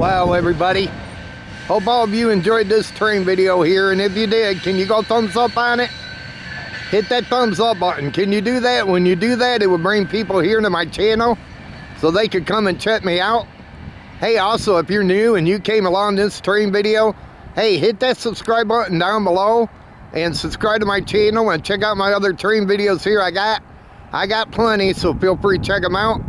Well, everybody, hope all of you enjoyed this train video here, and if you did, can you go thumbs up on it? Hit that thumbs up button. Can you do that? When you do that, it will bring people here to my channel so they could come and check me out. Hey, also, if you're new and you came along this train video, hey, hit that subscribe button down below and subscribe to my channel and check out my other train videos here. I got plenty, so feel free to check them out.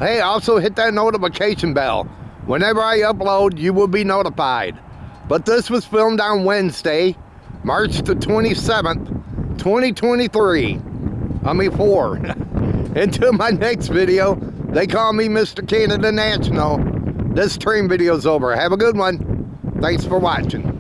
Hey, also hit that notification bell. Whenever I upload, you will be notified. But this was filmed on Wednesday, March the 27th, 2023. I mean 4. Until my next video, they call me Mr. Canada National. This train video's over. Have a good one. Thanks for watching.